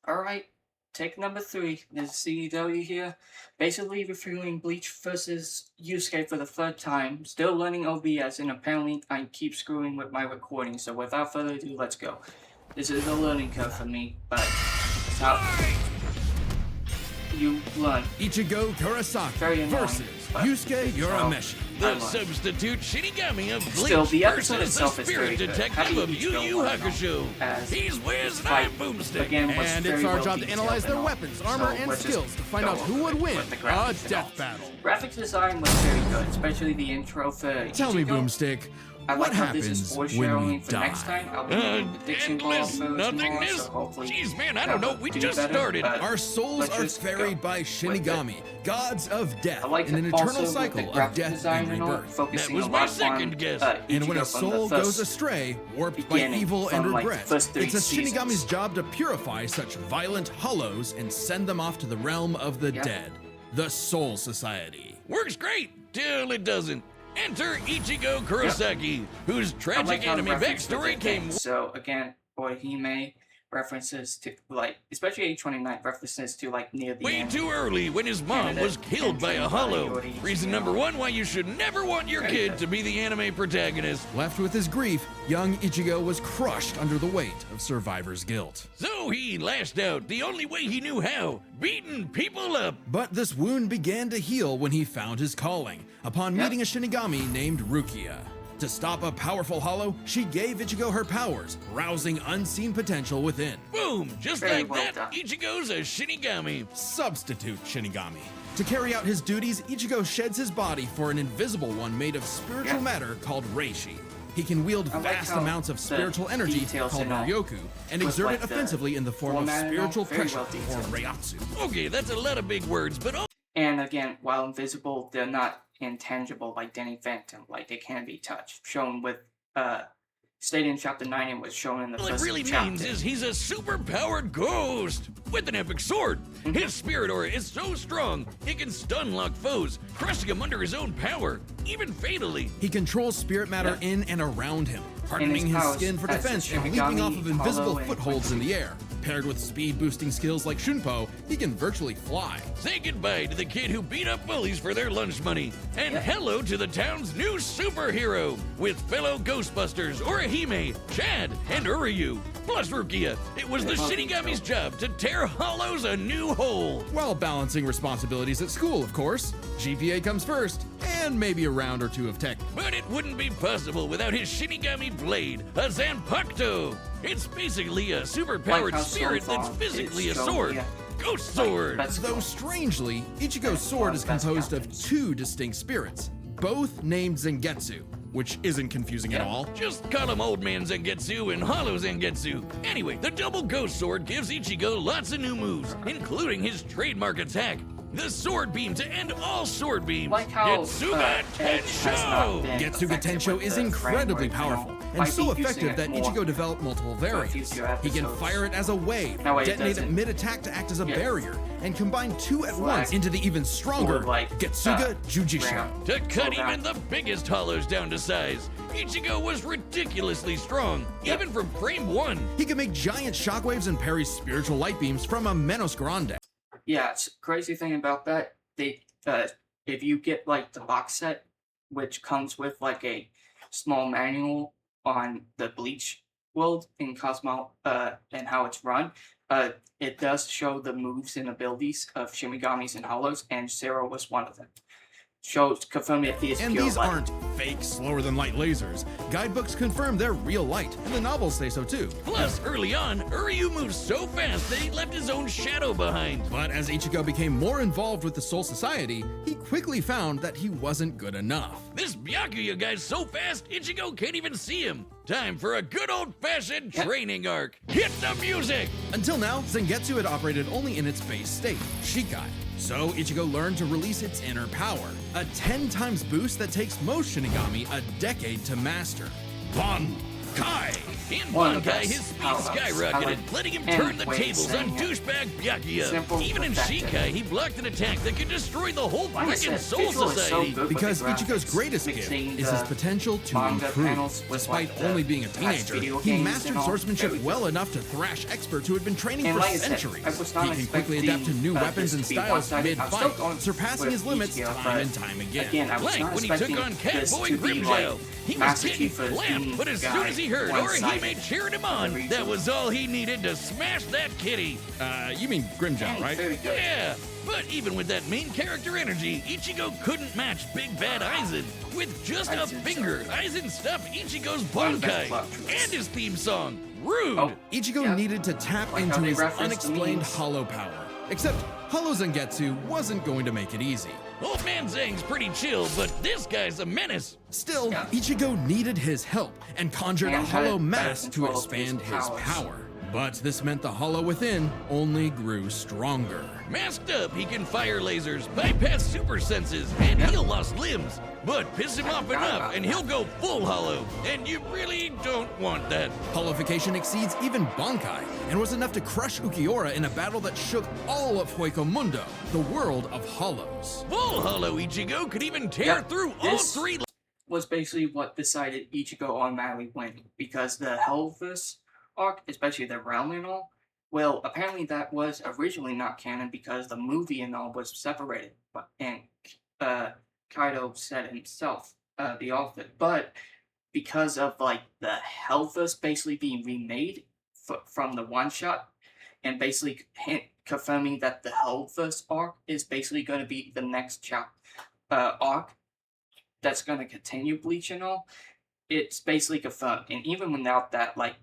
Alright, take number 3. This is CEW here. Basically reviewing Bleach vs Yusuke for the third time. Still learning OBS, and apparently I keep screwing with my recording, so without further ado, let's go. This is a learning curve for me, but it's how you learn. Ichigo Very Kurosaki annoying, versus but Yusuke it's how Urameshi. The substitute Shinigami of Bleach Still, the episode versus itself the is very spirit good. detective How do of you Yu feel Yu about it? Hakusho. As He's Wiz and fight I'm Boomstick. again was And very it's our well job to detailed analyze their and all. weapons, armor, So and let's just skills to find go out who over would it win with the a graphics and all. death battle. Graphics design was very good, especially the intro for Tell me, Ichigo. Boomstick, I what like how this is happens foreshadowing when you for next time. die? I'll be doing the diction ball Endless for nothingness? tomorrow, so hopefully Jeez, man, I that don't know. will We do just better, started. but Our souls let's are just ferried go by with Shinigami, gods of death, I like in an it also eternal with cycle the of graphic death design and and all, rebirth. focusing That was a my lot second on, guess. And when a Ichigo from the soul first goes astray, warped by beginning, evil and from, like, regret, first 3 it's a seasons. Shinigami's job to purify such violent hollows and send them off to the realm of the Yeah. dead, the Soul Society. Works great till it doesn't. Enter Ichigo Kurosaki, whose I tragic like how the anime reference to backstory the came. thing. So again, Orihime references to, like, especially H29 references to, like, near the Way end. too early when his mom Canada was killed by a and hollow. Jory, Reason you know. number 1 why you should never want your Very kid good. to be the anime protagonist. Left with his grief, young Ichigo was crushed under the weight of survivor's guilt. So he lashed out the only way he knew how, beating people up. But this wound began to heal when he found his calling, upon Yep. meeting a Shinigami named Rukia. To stop a powerful hollow, she gave Ichigo her powers, rousing unseen potential within. Boom! Just Very like well that, done. Ichigo's a Shinigami. Substitute Shinigami. To carry out his duties, Ichigo sheds his body for an invisible one made of spiritual Yeah. matter called Reishi. He can wield I like vast how amounts of the spiritual energy details called and all, Ryoku and with, exert like, it the offensively in the form of format and all, spiritual very pressure well or detailed. Reiatsu. Okay, that's a lot of big words, but And again, while invisible, they're not intangible like Danny Phantom. Like, they can be touched. Shown with, stated in chapter 9 and was shown in the all it first really chapter. means is he's a super-powered ghost with an epic sword. Mm-hmm. His spirit aura is so strong, it can stun lock foes, crushing them under his own power, even fatally. He controls spirit matter Yeah. in and around him, hardening his powers skin for as a defense and leaping Shinigami, off of invisible hollow, and footholds in the air. Paired with speed-boosting skills like Shunpo, he can virtually fly. Say goodbye to the kid who beat up bullies for their lunch money, and hello to the town's new superhero, with fellow Ghostbusters, Orihime, Chad, and Uryu, plus Rukia. It was the Shinigami's job to tear hollows a new hole. While balancing responsibilities at school, of course. GPA comes first, and maybe a round or two of tech. But it wouldn't be possible without his Shinigami blade, a Zanpakuto. It's basically a superpowered how spirit so that's far physically a it's shown, sword. yeah. Ghost sword. That's Though cool. strangely, Ichigo's sword is Best composed of captains. 2 distinct spirits, both named Zangetsu, which isn't confusing at Yeah. all. Just call him Old Man Zangetsu and Hollow Zangetsu. Anyway, the double ghost sword gives Ichigo lots of new moves, including his trademark attack, the sword beam to end all sword beams. Like how Getsuga Edge has not Tensho. been Getsuga affected Tensho with is the incredibly framework, you know, powerful, by and so using effective it that more Ichigo developed multiple variants. future He can episodes. fire it as a wave, No, it detonate it doesn't. mid-attack to act as a Yeah. barrier, and combine 2 at Flag. once into the even stronger Or, like, Getsuga Jujisho. round. To cut Slow even down. the biggest hollows down to size, Ichigo was ridiculously strong, Yep. even from frame 1. He can make giant shockwaves and parry spiritual light beams from a Menos Grande. Yeah, it's crazy thing about that. They, if you get like the box set, which comes with like a small manual on the Bleach world in Cosmo, and how it's run, it does show the moves and abilities of Shinigamis and Hollows, and Zero was one of them. Shows confirm it is And pure these light. aren't fake, slower-than-light lasers. Guidebooks confirm they're real light, and the novels say so too. Plus, early on, Uryu moved so fast that he left his own shadow behind. But as Ichigo became more involved with the Soul Society, he quickly found that he wasn't good enough. This Byakuya guy's so fast, Ichigo can't even see him. Time for a good old-fashioned training arc. Hit the music! Until now, Zangetsu had operated only in its base state, Shikai. So Ichigo learned to release its inner power, a 10 times boost that takes most Shinigami a decade to master. 1, Kai! In One of the Bankai, best his speed power-ups. I skyrocketed, like letting him any turn the way of tables on saying it. douchebag Byakuya. Simple, Even in effective. Shikai, he blocked an attack that could destroy the whole Like I frickin' said, Soul visual is so Society. good with Because the Ichigo's graphics, greatest gift mixing is his the potential to manga improve. panels with, Despite like, the only being a past teenager, video he games mastered and all. swordsmanship Very well good. enough to thrash experts who had been training And for like I said, centuries. I was not He can quickly expecting, adapt to new weapons this and to be styles one-sided. I'm still mid-fight, going surpassing with his limits Ichigo, time but and time again. Again, I was Like not when he took expecting on this Catboy to be Grimmjow. like He was Master getting Chief as clamped, being but as soon guy, as he heard one-sided. Orihime cheering him on, Reason. that was all he needed to smash that kitty. You mean Grimmjow, And right? very good. Yeah, but even with that main character energy, Ichigo couldn't match Big Bad Aizen. With just a Aizen finger, Aizen stopped Ichigo's One of the Bankai best plot twists. and his theme song. Rude! Oh. Ichigo Yeah. needed to tap Like how into they his referenced the unexplained memes. hollow power. Except Hollow Zangetsu wasn't going to make it easy. Old Man Zhang's pretty chill, but this guy's a menace. Still, Yeah. Ichigo needed his help and conjured a And had hollow better mass to control of his expand his powers. power. But this meant the hollow within only grew stronger. Masked up, he can fire lasers, bypass super senses, and heal lost limbs. But piss him off enough, and he'll go full hollow. And you really don't want that. Hollowification exceeds even Bankai and was enough to crush Ukiura in a battle that shook all of Hueco Mundo, the world of hollows. Full hollow Ichigo could even tear Yeah, through all this- three. Was basically what decided Ichigo automatically winning because the Hellvis arc, especially the realm and all, well, apparently that was originally not canon because the movie and all was separated. And Kaido said himself, the author, but because of like the Hellvis basically being remade from the one shot, and basically confirming that the Hellvis arc is basically going to be the next arc that's going to continue Bleach and all, it's basically confirmed. And even without that, like,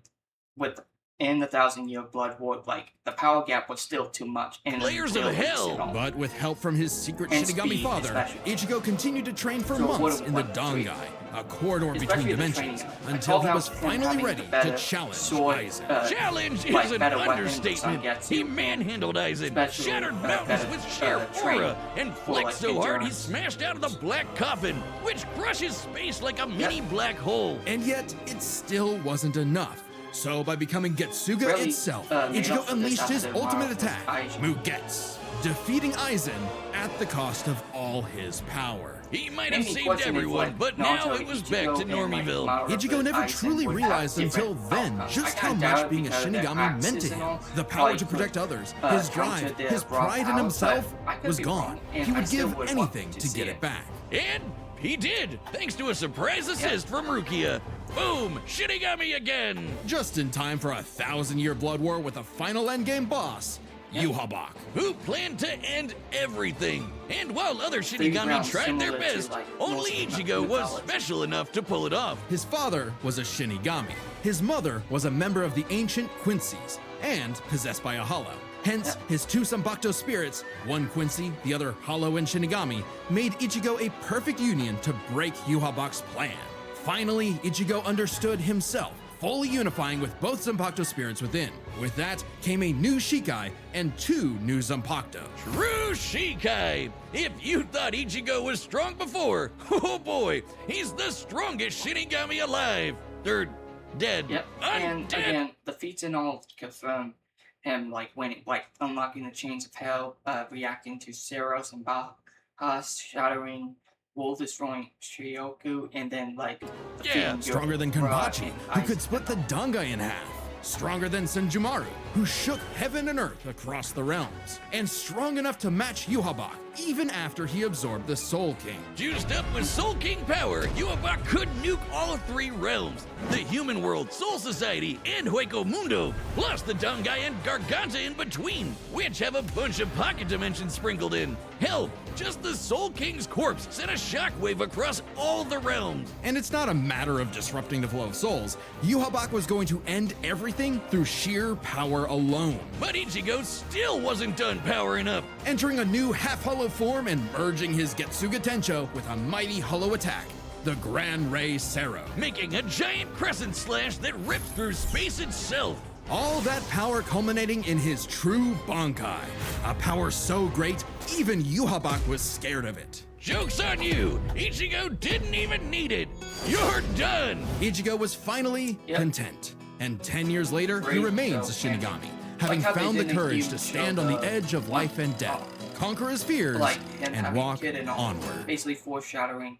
in the 1,000-Year Blood War, like, the power gap was still too much. And Layers of hell. But with help from his secret And Shinigami speed, father, especially. Ichigo continued to train for So what months a- in the what a Dangai, a corridor Especially between the dimensions, training. I until called he out was him finally having ready the better to challenge sword, Aizen. Challenge like, is an better weapons, understatement. Zangetsu, He manhandled Aizen, especially, shattered mountains better, with sheer training aura, and for, flexed like, so hard he endurance. smashed out of the black coffin, which crushes space like a mini black hole. And yet, it still wasn't enough. So, by becoming Getsuga Really, itself, made up Ichigo for this unleashed his after ultimate Naruto's attack, Aizen. Mugetsu, defeating Aizen at the cost of all his power. He might Made have me saved question if, everyone, like, but now Naruto, it was Ichigo, back to and, like, Normiville. Madara Ichigo never versus truly Aizen would have realized until different then outcomes. just I how kinda much doubt it being a because of their Shinigami meant axes to and him. all, The power like, to protect others, would, his drive, counter their his raw pride in power, himself but I could was be gone. wrong, and He I would still give would want anything to to see get it. it back. And he did, thanks to a surprise assist from Rukia. Boom! Shinigami again! Just in time for a 1,000-year blood war with a final endgame boss, Yhwach. Who planned to end everything. And while other Three Shinigami rounds tried their similar to, best, like, only most Ichigo was mythology. special enough to pull it off. His father was a Shinigami. His mother was a member of the ancient Quincy's and possessed by a hollow. Hence, his two Zanpakuto spirits, one Quincy, the other hollow and Shinigami, made Ichigo a perfect union to break Yhwach's plan. Finally, Ichigo understood himself, fully unifying with both Zanpakuto spirits within. With that came a new Shikai and two new Zanpakuto. True Shikai! If you thought Ichigo was strong before, oh boy, he's the strongest Shinigami alive. Or dead. Yep. I'm And dead. again, the feats and all confirm him like winning, like unlocking the chains of hell, reacting to Seros and Bahas, shattering, wall destroying Shioku, and then like defeating Stronger than Yokura Kenpachi, and who could Aizen. split the Dangai in half. Stronger than Senjumaru, who shook heaven and earth across the realms. And strong enough to match Yhwach, even after he absorbed the Soul King. Juiced up with Soul King power, Yhwach could nuke all three realms. The human world, Soul Society, and Hueco Mundo, plus the Dangai and Garganta in between, which have a bunch of pocket dimensions sprinkled in. Hell, just the Soul King's corpse sent a shockwave across all the realms. And it's not a matter of disrupting the flow of souls. Yhwach was going to end everything through sheer power alone. But Ichigo still wasn't done powering up. Entering a new half-hollow form and merging his Getsuga Tencho with a mighty hollow attack, the Gran Rey Sero. Making a giant crescent slash that rips through space itself. All that power culminating in his true Bankai. A power so great, even Yhwach was scared of it. Joke's on you! Ichigo didn't even need it! You're done! Ichigo was finally content. And 10 years later, he Great remains a show, man. Shinigami, having Like how they found the didn't courage even to show stand on the the edge of life and death, conquer his fears, like him and having a walk kid and all, onward. basically foreshadowing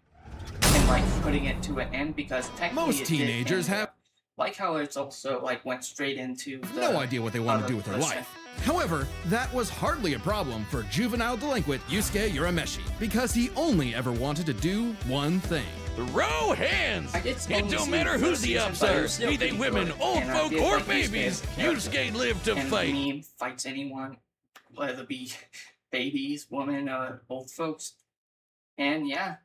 and like putting it to an end because technically Most it did teenagers end have up. Like how it's also like went straight into the no idea what they want to other do with their person. life. However, that was hardly a problem for juvenile delinquent Yusuke Urameshi, because he only ever wanted to do one thing. Throw hands! I did It only don't see matter the who first the season, ups but it are, was still be they pretty women, good, old and I folk, did or like Yusuke babies. as a character. Yusuke lived to And fight. Meme fights anyone, whether it be babies, women, old folks. And yeah,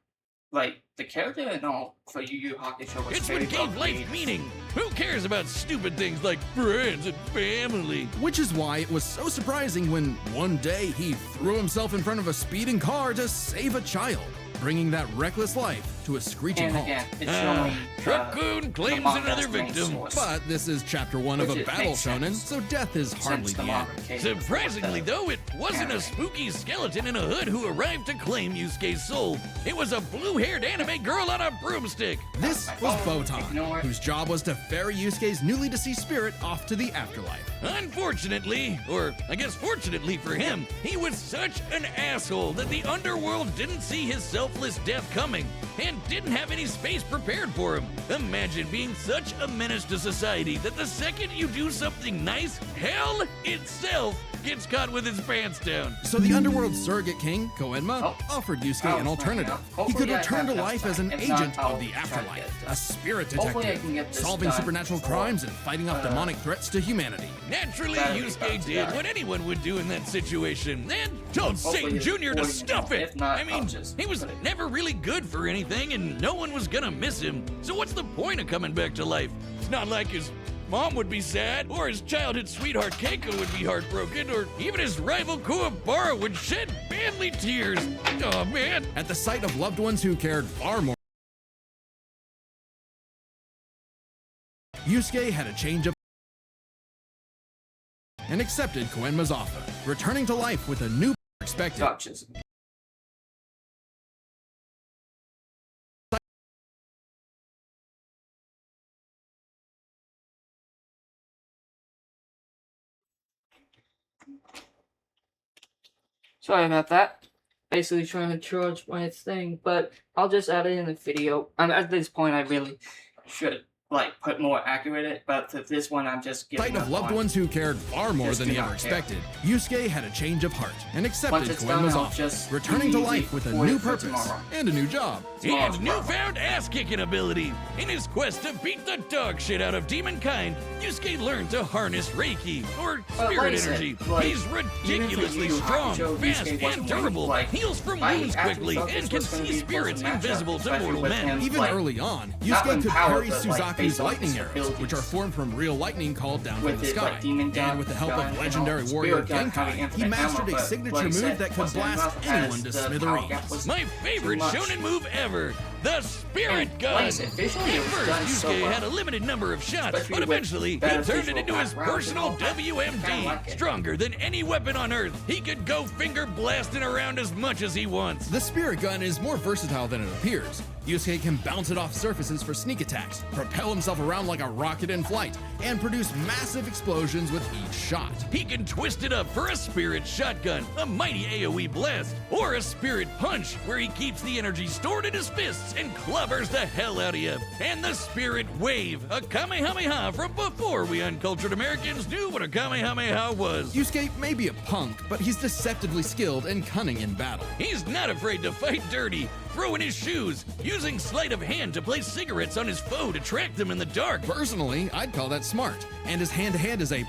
like the character and all for Yu Yu Hakusho was It's very what gave well life created. meaning. Who cares about stupid things like friends and family? Which is why it was so surprising when one day he threw himself in front of a speeding car to save a child, bringing that reckless life to a screeching And halt. again, it's showing Truck-kun claims manga's another main victim. source, But this is chapter 1 of which a it battle makes shonen, sense, so death is hardly since the the end. manga came Surprisingly, with the though, it wasn't a anime. spooky skeleton in a hood who arrived to claim Yusuke's soul. It was a blue-haired anime girl on a broomstick. This My was phone, Botan, ignore it. whose job was to ferry Yusuke's newly deceased spirit off to the afterlife. Unfortunately, or I guess fortunately for him, he was such an asshole that the underworld didn't see his selfless death coming and didn't have any space prepared for him. Imagine being such a menace to society that the second you do something nice, hell itself gets caught with its pants down. So the underworld surrogate king, Koenma, Oh. offered Yusuke Oh, an alternative. hopefully He could I return have to enough life as an time. If not, agent I'll of the try to afterlife, get it a spirit Hopefully I detective, can get this solving done supernatural before, crimes and fighting off demonic threats to humanity. Naturally, That'll be Yusuke about to did die. what anyone would do in that situation, and told Satan Hopefully it's Jr. to 40 stuff it. If not, I I'll mean, just he was put it- never really good for anything, and no one was gonna miss him. So what's the point of coming back to life? It's not like his mom would be sad, or his childhood sweetheart Keiko would be heartbroken, or even his rival Kuwabara would shed manly tears. Oh man. At the sight of loved ones who cared far more, Yusuke had a change of and accepted Koenma's offer, returning to life with a new expected. Gotchas. Sorry about that. Basically trying to charge my thing, but I'll just add it in the video. At this point, I really should like put more accurate it, but for this one, I'm just giving Sight of up loved on. ones who cared far more Just than do he not ever care. expected, Yusuke had a change of heart and accepted Once it's done, Koenma's I'll offer, just returning to leave life it with a for new for purpose tomorrow. and a new job. And newfound ass-kicking ability. In his quest to beat the dog shit out of demonkind, Yusuke learned to harness Reiki, or But spirit like I said, energy. like, He's even for ridiculously Yu Yu strong, Hakusho, fast, Yusuke wasn't and durable. like, Heals from I wounds actually quickly, thought this and can was gonna see be a close spirits matchup, invisible to especially mortal with men. him. Even like, early on, not Yusuke in could power, parry but, like, Suzaku's based on lightning his arrows, abilities. which are formed from real lightning called down With from the his, sky. like, demon gun, And with the help gun, of and legendary all, warrior spirit gun having Genkai, he infinite mastered ammo, a but signature like I move said, that could wasn't blast enough anyone as to the power smithereens. gap was My favorite much. shonen move ever, the Spirit And, Gun. like I said, visually it At was first, done so Yusuke well. had a limited number of shots, Especially but with eventually he better turned it visual into his background and personal all that. WMD. Kinda like it. Stronger than any weapon on Earth, he could go finger blasting around as much as he wants. The spirit gun is more versatile than it appears. Yusuke can bounce it off surfaces for sneak attacks, propel himself around like a rocket in flight, and produce massive explosions with each shot. He can twist it up for a spirit shotgun, a mighty AoE blast, or a spirit punch, where he keeps the energy stored in his fists and clobbers the hell out of you. And the spirit wave, a Kamehameha from before we uncultured Americans knew what a Kamehameha was. Yusuke may be a punk, but he's deceptively skilled and cunning in battle. He's not afraid to fight dirty, throwing his shoes, using sleight of hand to place cigarettes on his foe to track them in the dark. Personally, I'd call that smart, and his hand-to-hand is A+.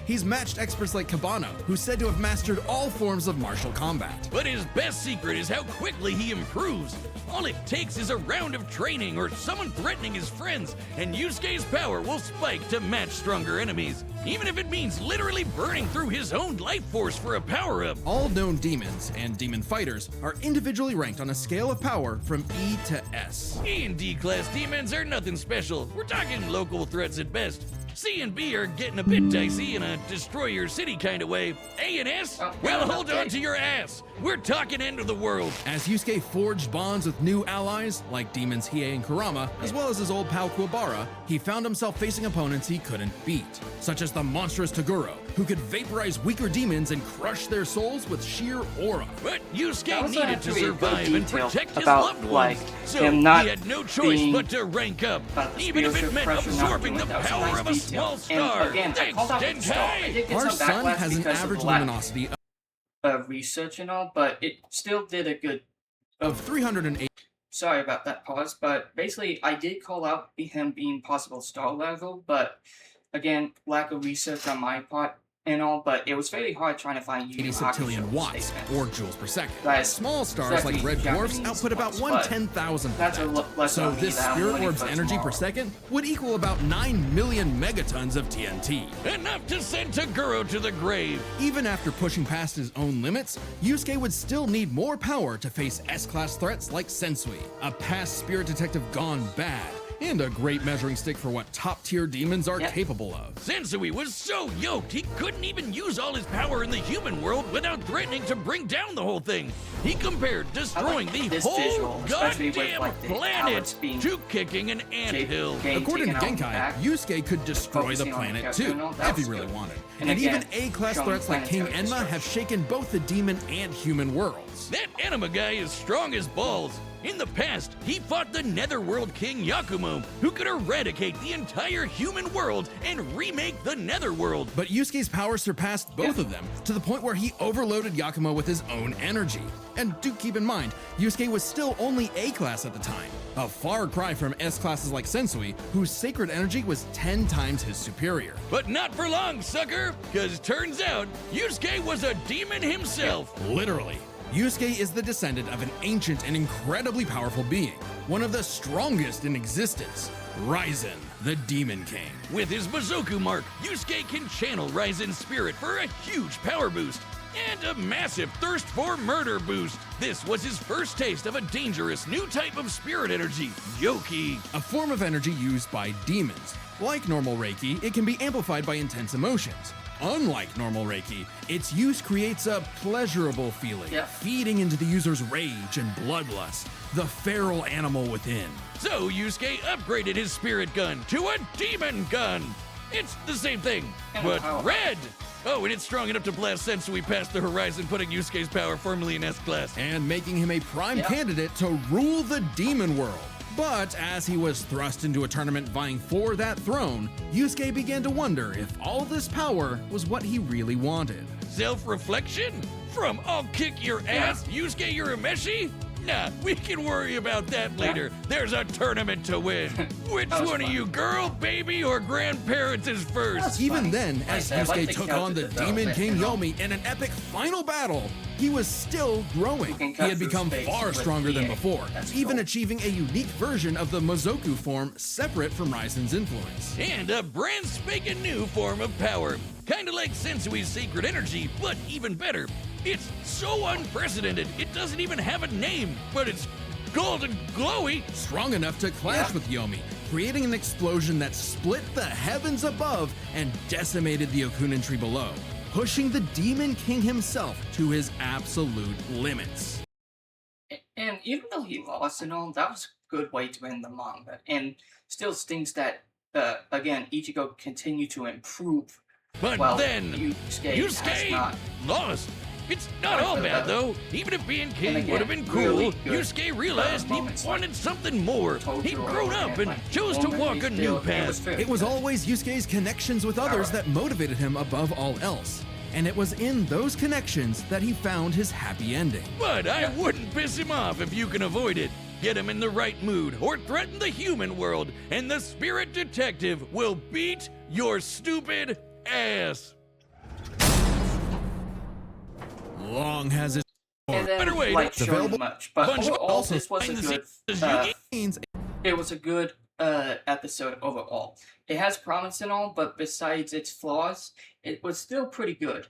He's matched experts like Cabano, who's said to have mastered all forms of martial combat. But his best secret is how quickly he improves. All it takes is a round of training or someone threatening his friends, and Yusuke's power will spike to match stronger enemies, even if it means literally burning through his own life force for a power-up. All known demons and demon fighters are individually ranked on a scale of power from E to S. E and D class demons are nothing special. We're talking local threats at best. C and B are getting a bit dicey in a destroy your city kind of way. A and S? Oh, Well, yeah, hold okay. on to your ass. We're talking end of the world. As Yusuke forged bonds with new allies, like demons Hiei and Kurama, as well as his old pal Kuwabara, he found himself facing opponents he couldn't beat, such as the monstrous Toguro, who could vaporize weaker demons and crush their souls with sheer aura. But That Yusuke was needed to actually a good survive and detail protect his about, loved like, ones. So him not he had no choice being but to rank up, about the even if it spiritual meant pressure not absorbing the doing that. That was a power nice of a detail. small star. And again, I Thanks, called out the star. I Denkai. did get Our some sun backlash has an because of average the lack luminosity of research and all, but it still did a good. of 308. Sorry about that pause, but basically I did call out him being possible star level, but again, lack of research on my part and all, but it was very hard trying to find 80 Yu septillion Hakusho watts, statements. or joules per second. Guys, Small stars like exactly red dwarfs Japanese output about ones, but 1/10,000th. that's a lesson So on me this that I'm spirit learning orb's for energy per tomorrow. second would equal about 9 million megatons of TNT. Enough to send Toguro to the grave. Even after pushing past his own limits, Yusuke would still need more power to face S-class threats like Sensui, a past spirit detective gone bad, and a great measuring stick for what top-tier demons are Yep. capable of. Sensui was so yoked he couldn't even use all his power in the human world without threatening to bring down the whole thing. He compared destroying I like the this whole visual, especially with, goddamn like, the planet pallets being to kicking an anthill. According to taken out in the Genkai, back, Yusuke could destroy the focusing on the planet character too, and all, that if he was really good. wanted. And And again, even A-class showing threats like King planetary Enma have destruction. shaken both the demon and human worlds. That anima guy is strong as balls. In the past, he fought the Netherworld King Yakumo, who could eradicate the entire human world and remake the Netherworld. But Yusuke's power surpassed both of them, to the point where he overloaded Yakumo with his own energy. And do keep in mind, Yusuke was still only A-class at the time, a far cry from S-classes like Sensui, whose sacred energy was 10 times his superior. But not for long, sucker, because turns out Yusuke was a demon himself. Literally. Yusuke is the descendant of an ancient and incredibly powerful being, one of the strongest in existence, Ryzen, the Demon King. With his Bazoku mark, Yusuke can channel Raizen's spirit for a huge power boost and a massive thirst for murder boost. This was his first taste of a dangerous new type of spirit energy, Yoki. A form of energy used by demons. Like normal Reiki, it can be amplified by intense emotions. Unlike normal Reiki, its use creates a pleasurable feeling, Yep. feeding into the user's rage and bloodlust, the feral animal within. So Yusuke upgraded his spirit gun to a demon gun. It's the same thing, And but power. red. Oh, and it's strong enough to blast Sensui past the horizon, putting Yusuke's power firmly in S-class. And making him a prime Yep. candidate to rule the demon world. But as he was thrust into a tournament vying for that throne, Yusuke began to wonder if all this power was what he really wanted. Self-reflection? From I'll kick your ass, Yusuke Urameshi? Nah, we can worry about that later. There's a tournament to win. Which That was one of fun. you, girl, baby, or grandparents is first? That's Even funny. then, Like as I said, I like Yusuke the took character on the development Demon King and all. Yomi in an epic final battle, he was still growing. can He cut had through become space far with stronger than EA. before, That's even cool. achieving a unique version of the Mozoku form separate from Raizen's influence. And a brand spanking new form of power. Kinda like Sensui's sacred energy, but even better. It's so unprecedented, it doesn't even have a name, but it's golden glowy. Strong enough to clash Yeah. with Yomi, creating an explosion that split the heavens above and decimated the Okunin tree below, pushing the Demon King himself to his absolute limits. And even though he lost and all, that was a good way to end the manga. And still stings that, again, Ichigo continued to improve. But Well, then, Yusuke has Yusuke not. lost. It's not Right, all but, bad though. Even if being king again, would have been cool, really good, Yusuke realized he moments like wanted something more. He'd Totoro grown up and like, chose to moment, walk he a new still- it path. was fair. It was always Yusuke's connections with others Alright. that motivated him above all else. And it was in those connections that he found his happy ending. But I wouldn't piss him off if you can avoid it. Get him in the right mood or threaten the human world, and the spirit detective will beat your stupid ass. Long has it. And then, Better way, like, it's showing available- much. But bunch of overall, also this was a behind the good, scenes Means it was a good episode overall. It has promise and all, but besides its flaws, it was still pretty good.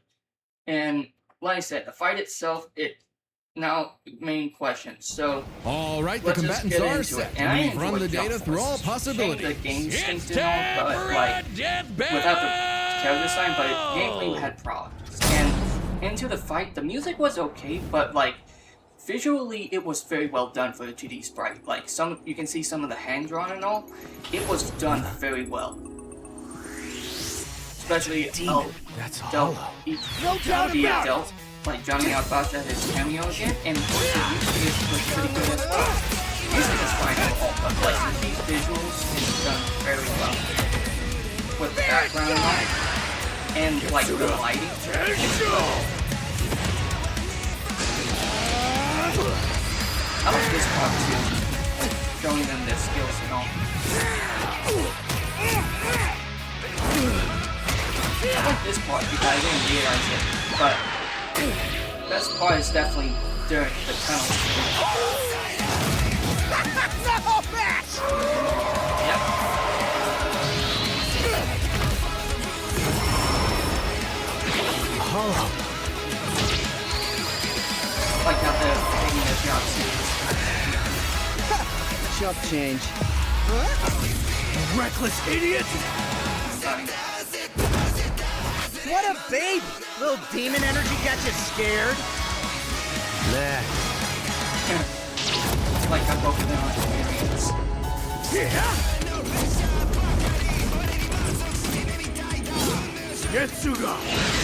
And like I said, the fight itself, it Now, main question. So, All right, the let's just combatants get are into it. set. And I We've run the enjoyed data Jump through all Force. possibilities. The game It's distinct and all, time but for like a death battle! without the character design, but gameplay had problems. And into the fight, the music was okay, but like visually, it was very well done for the 2D sprite. Like you can see some of the hand drawn and all. It was done very well. Especially That's Del, hollow. no doubt about it. Like Johnny Albacha had his cameo again, and the music was pretty good as well. Music is fine overall, but like these visuals is done very well with the background and all, and like the lighting. I like this part too, showing them their skills and all. I like this part because I didn't realize it, but the best part is definitely during the tunnel. Yep. Hollow. Like how they're taking their jump scenes. Chump change. Reckless idiot! Stunning. What a baby! Little demon energy got you scared? Nah. Like how both of them are experienced. Yeah! Yetsuga!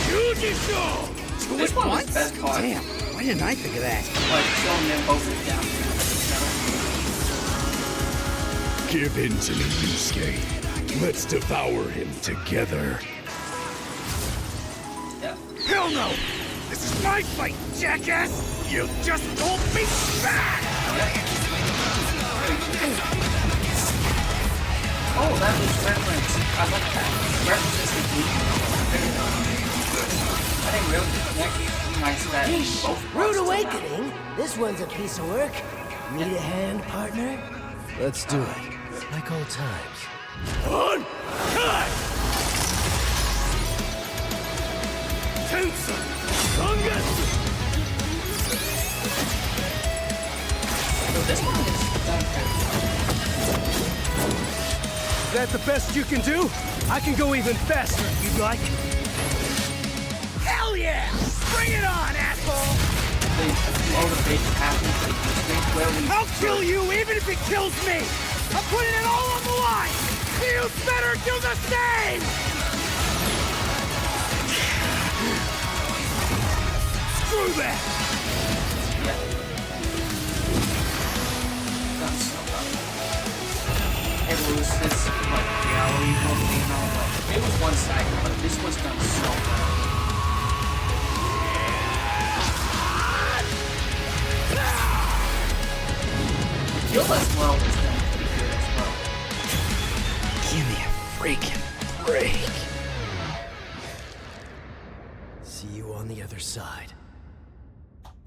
Yujisho! This one was the best part. Damn, why didn't I think of that? Like showing them both down. Give in to me, Yusuke. Let's devour him together. Yeah. Hell no! This is my fight, jackass! You just hold me back! Oh, that was reference. I like that. References to Bleach. I didn't really recognize that. Both Rude parts awakening. This one's a piece of work. Need a hand, partner? Let's do it. Like old times. On! Cut! Tensa! Sangatsu! So this one is done good. Is that the best you can do? I can go even faster if you'd like. Hell yeah! Bring it on, asshole! The motivation happens like this thing where we I'll kill you even if it kills me! I'm putting it all on the line! You better do the same! Screw that! yeah. Done so well. It was this like reality movie and all, but it was one-sided, but this was done so well. Kill as well was done pretty good as well. Give me a freaking break. See you on the other side.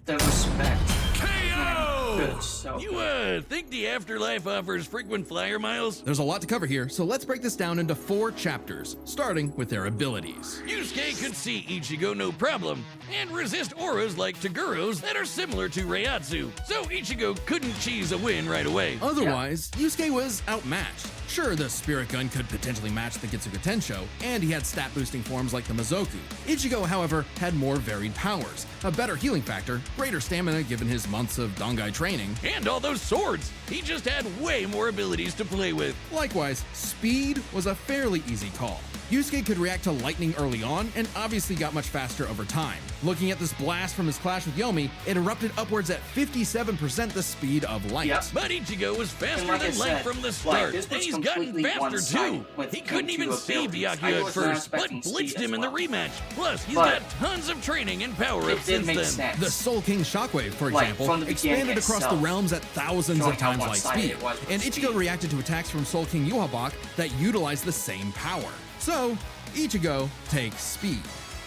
The respect. KO! Good, so You, think the afterlife offers frequent flyer miles? There's a lot to cover here, so let's break this down into 4 chapters, starting with their abilities. Yusuke could see Ichigo no problem, and resist auras like Taguro's that are similar to Reiatsu, so Ichigo couldn't cheese a win right away. Otherwise, Yusuke was outmatched. Sure, the Spirit Gun could potentially match the Getsuga Tensho, and he had stat-boosting forms like the Mizoku. Ichigo, however, had more varied powers, a better healing factor, greater stamina given his months of Dangai training. And all those swords! He just had way more abilities to play with. Likewise, speed was a fairly easy call. Yusuke could react to lightning early on, and obviously got much faster over time. Looking at this blast from his clash with Yomi, it erupted upwards at 57% the speed of light. Yep. But Ichigo was faster like I than light said, from the like, start, this and was he's gotten completely faster one-sided too. with He couldn't them even two see abilities. I Byakuya at was not first, but expecting blitzed speed him as in the well. rematch. Plus, he's But got tons of training and power it up did since make then. sense. The Soul King Shockwave, for Like, example, from the beginning expanded across the itself, realms at thousands showing of how times light one-sided speed, it was with and Ichigo speed. reacted to attacks from Soul King Yuhabak that utilized the same power. So, Ichigo takes speed.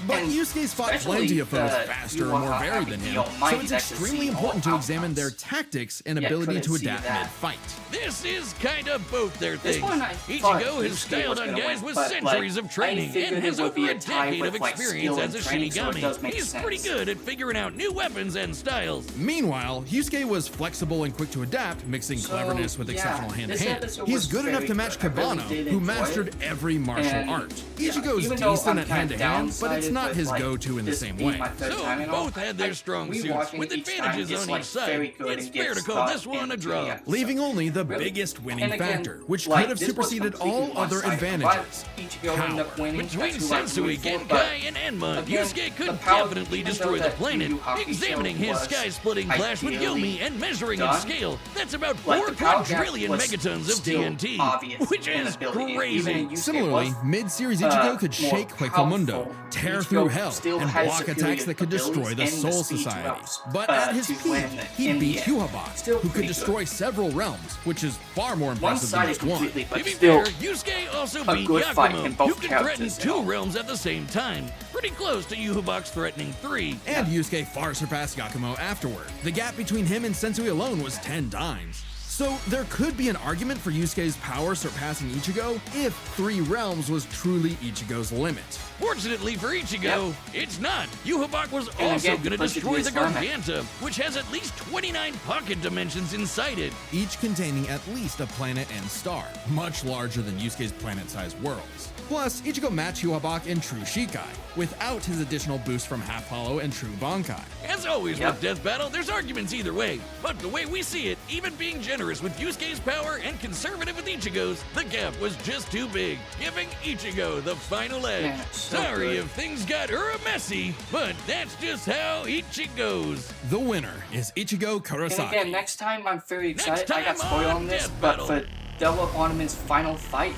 But And Yusuke's fought especially plenty of foes the faster and Yuha more varied having than the him, so Almighty it's that could extremely see important to all examine their outcomes. tactics and Yeah, ability couldn't to see adapt that. mid-fight. This is kind of both their This things. one I thought Ichigo has Yusuke styled was on gonna guys win, with but, centuries like, of training I figured and it has would be over a a tie decade with, of like, experience skill as a and training, so it does Shinigami. make He's sense. pretty good at figuring out new weapons and styles. Meanwhile, Yusuke was flexible and quick to adapt, mixing So, cleverness with yeah, exceptional this hand-to-hand. episode He's was good enough very to match good. I really Kabano, did who enjoy mastered it. every martial And, art. yeah, Ichigo's even though decent I'm at kinda hand-to-hand, but it's not downsided his with, go-to in the this same being way. my third So time in both all, had their strong suits, rewatching with each time advantages gets, on like, each side. very good It's and fair to gets call caught this one a into draw. the episode. Leaving only the Really. biggest winning And again, factor, which like, could have this was superseded completely all other one-sided. advantages. Why Ichigo ended up Power. winning, Between that's who I Sensui, rooted for, but Genkai, and Enma, again, Yusuke could the power, definitely even destroy though the that planet. Yu Yu Hakusho Examining his was sky-splitting clash with ideally Yomi and measuring done, its scale, that's about like, 4 the power gap quadrillion was megatons of still TNT, obvious which in is ability. Even crazy. Yusuke Similarly, was, mid-series Ichigo could more shake powerful. Hueco tear Ichigo through hell, still and has block superior attacks that could destroy the abilities and Soul speed to Society. realms, But at his to peak, win he in the beat end. Huhabak, Still who could pretty destroy good. several realms, which is far more impressive than One-sided just one. completely, To but be still fair, Yusuke also a beat good fight in Yakumo, both who can threaten characters, 2 you know. realms at the same time. Pretty close to Yuhabak's threatening 3. And Yusuke far surpassed Yakumo afterward. The gap between him and Sensui alone was 10 times. So there could be an argument for Yusuke's power surpassing Ichigo if 3 realms was truly Ichigo's limit. Fortunately for Ichigo, it's not. Yuhabak was And also again, going to push it destroy to the his limit. Garganta, which has at least 29 pocket dimensions inside it. Each containing at least a planet and star, much larger than Yusuke's planet-sized worlds. Plus, Ichigo matched Huhabak in True Shikai, without his additional boost from Half Hollow and True Bankai. As always Yep. with Death Battle, there's arguments either way. But the way we see it, even being generous with Yusuke's power and conservative with Ichigo's, the gap was just too big, giving Ichigo the final edge. Man, it's so Sorry good. if things got messy, but that's just how Ichigo's. The winner is Ichigo And Kurosaki. again, next time I'm very excited. I got time spoiled on on this, Death but Battle. for Double Ornament's final fight,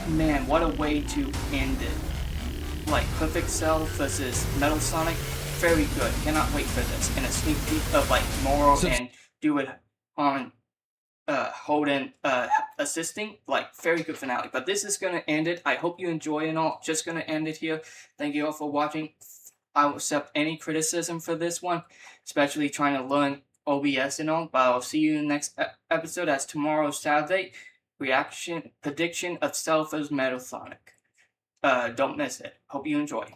man, what a way to end it. Like Perfect Cell versus Metal Sonic, very good. Cannot wait for this. And a sneak peek of like Moro So- and do it on Holden assisting, like very good finale. But this is gonna end it. I hope you enjoy and all. Just gonna end it here. Thank you all for watching. I will accept any criticism for this one, especially trying to learn OBS and all. But I'll see you in the next episode as tomorrow's Saturday. Prediction of Cell vs Metal Sonic. Don't miss it. Hope you enjoy.